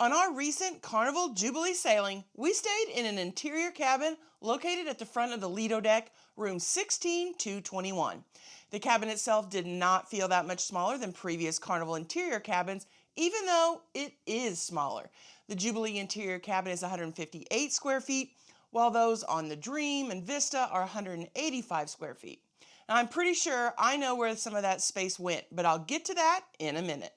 On our recent Carnival Jubilee sailing, we stayed in an interior cabin located at the front of the Lido deck, room 16221. The cabin itself did not feel that much smaller than previous Carnival interior cabins, even though it is smaller. The Jubilee interior cabin is 158 square feet, while those on the Dream and Vista are 185 square feet. Now, I'm pretty sure I know where some of that space went, but I'll get to that in a minute.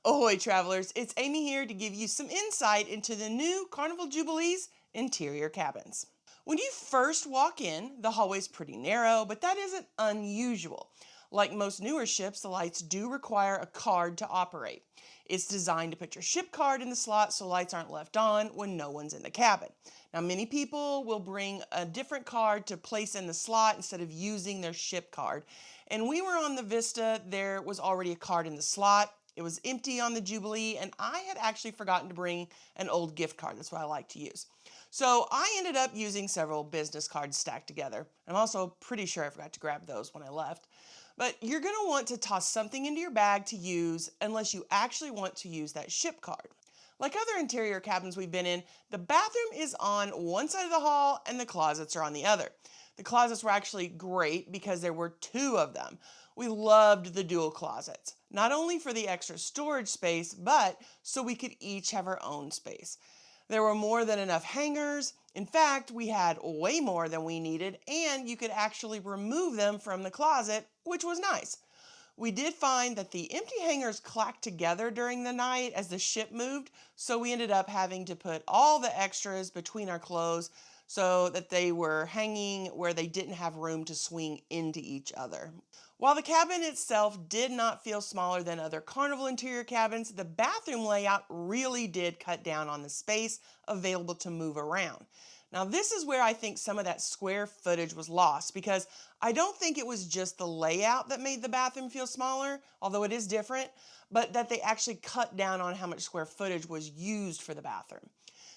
Ahoy travelers, it's Amy here to give you some insight into the new Carnival Jubilee's interior cabins. When you first walk in, the hallway's pretty narrow, but that isn't unusual. Like most newer ships, the lights do require a card to operate. It's designed to put your ship card in the slot so lights aren't left on when no one's in the cabin. Now, many people will bring a different card to place in the slot instead of using their ship card. And we were on the Vista, there was already a card in the slot. It was empty on the Jubilee, and I had actually forgotten to bring an old gift card. That's what I like to use. So I ended up using several business cards stacked together. I'm also pretty sure I forgot to grab those when I left. But you're going to want to toss something into your bag to use unless you actually want to use that ship card. Like other interior cabins we've been in, the bathroom is on one side of the hall and the closets are on the other. The closets were actually great because there were two of them. We loved the dual closets, not only for the extra storage space, but so we could each have our own space. There were more than enough hangers. In fact, we had way more than we needed, and you could actually remove them from the closet, which was nice. We did find that the empty hangers clacked together during the night as the ship moved, so we ended up having to put all the extras between our clothes so that they were hanging where they didn't have room to swing into each other. While the cabin itself did not feel smaller than other Carnival interior cabins, the bathroom layout really did cut down on the space available to move around. Now, this is where I think some of that square footage was lost, because I don't think it was just the layout that made the bathroom feel smaller, although it is different, but that they actually cut down on how much square footage was used for the bathroom.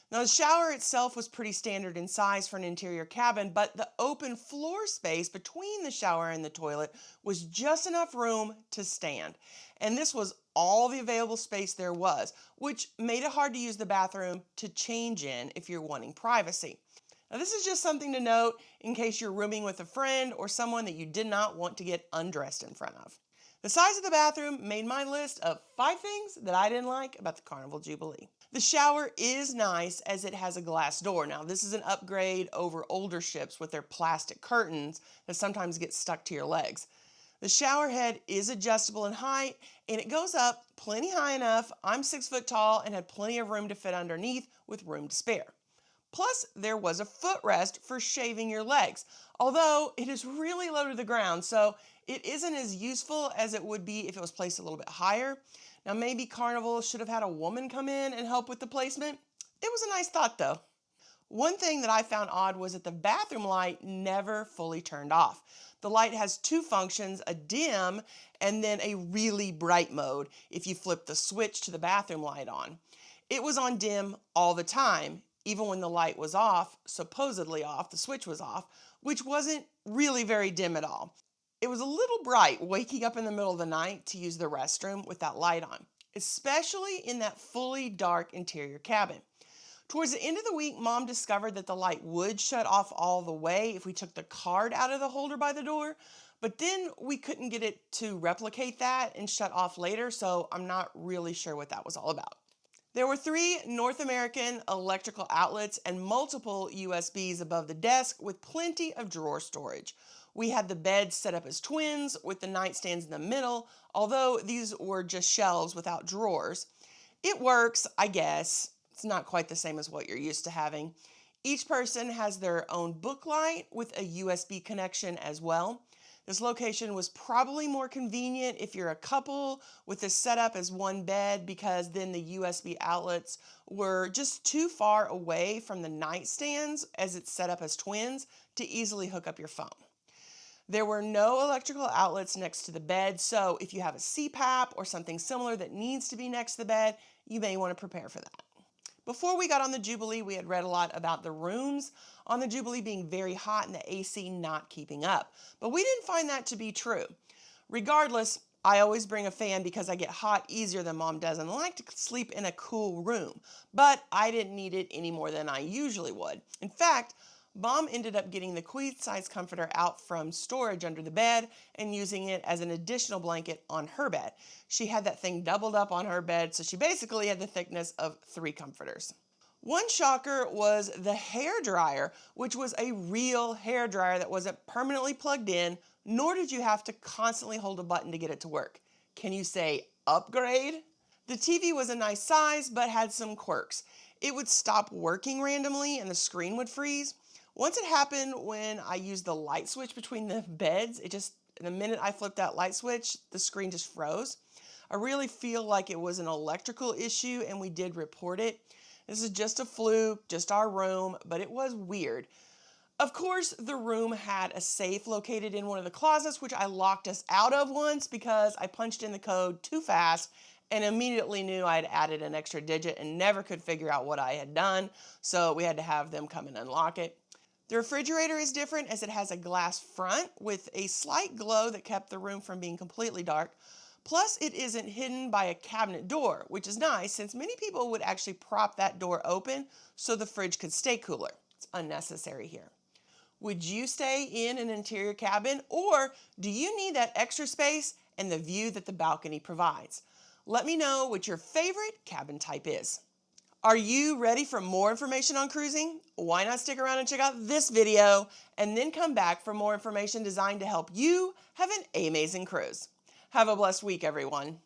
Now, the shower itself was pretty standard in size for an interior cabin, but the open floor space between the shower and the toilet was just enough room to stand. And this was all the available space there was, which made it hard to use the bathroom to change in if you're wanting privacy. Now, this is just something to note in case you're rooming with a friend or someone that you did not want to get undressed in front of. The size of the bathroom made my list of 5 things that I didn't like about the Carnival Jubilee. The shower is nice as it has a glass door. Now, this is an upgrade over older ships with their plastic curtains that sometimes get stuck to your legs. The shower head is adjustable in height, and it goes up plenty high enough. I'm 6 foot tall and had plenty of room to fit underneath with room to spare. Plus, there was a footrest for shaving your legs, although it is really low to the ground, so it isn't as useful as it would be if it was placed a little bit higher. Now, maybe Carnival should have had a woman come in and help with the placement. It was a nice thought, though. One thing that I found odd was that the bathroom light never fully turned off. The light has 2 functions, a dim and then a really bright mode if you flip the switch to the bathroom light on. It was on dim all the time, even when the light was off, supposedly off, the switch was off, which wasn't really very dim at all. It was a little bright waking up in the middle of the night to use the restroom with that light on, especially in that fully dark interior cabin. Towards the end of the week, Mom discovered that the light would shut off all the way if we took the card out of the holder by the door, but then we couldn't get it to replicate that and shut off later, so I'm not really sure what that was all about. There were 3 North American electrical outlets and multiple USBs above the desk with plenty of drawer storage. We had the beds set up as twins with the nightstands in the middle, although these were just shelves without drawers. It works, I guess. It's not quite the same as what you're used to having. Each person has their own book light with a USB connection as well. This location was probably more convenient if you're a couple with this set up as one bed, because then the USB outlets were just too far away from the nightstands as it's set up as twins to easily hook up your phone. There were no electrical outlets next to the bed, so if you have a CPAP or something similar that needs to be next to the bed, you may want to prepare for that. Before we got on the Jubilee, we had read a lot about the rooms on the Jubilee being very hot and the AC not keeping up, but we didn't find that to be true. Regardless, I always bring a fan because I get hot easier than Mom does and I like to sleep in a cool room, but I didn't need it any more than I usually would. In fact, Mom ended up getting the queen-size comforter out from storage under the bed and using it as an additional blanket on her bed. She had that thing doubled up on her bed, so she basically had the thickness of 3 comforters. One shocker was the hair dryer, which was a real hair dryer that wasn't permanently plugged in, nor did you have to constantly hold a button to get it to work. Can you say upgrade? The TV was a nice size, but had some quirks. It would stop working randomly and the screen would freeze. Once it happened when I used the light switch between the beds, the minute I flipped that light switch, the screen just froze. I really feel like it was an electrical issue and we did report it. This is just a fluke, just our room, but it was weird. Of course, the room had a safe located in one of the closets, which I locked us out of once because I punched in the code too fast and immediately knew I had added an extra digit and never could figure out what I had done, so we had to have them come and unlock it. The refrigerator is different as it has a glass front with a slight glow that kept the room from being completely dark. Plus, it isn't hidden by a cabinet door, which is nice since many people would actually prop that door open so the fridge could stay cooler. It's unnecessary here. Would you stay in an interior cabin, or do you need that extra space and the view that the balcony provides? Let me know what your favorite cabin type is. Are you ready for more information on cruising? Why not stick around and check out this video and then come back for more information designed to help you have an amazing cruise. Have a blessed week, everyone.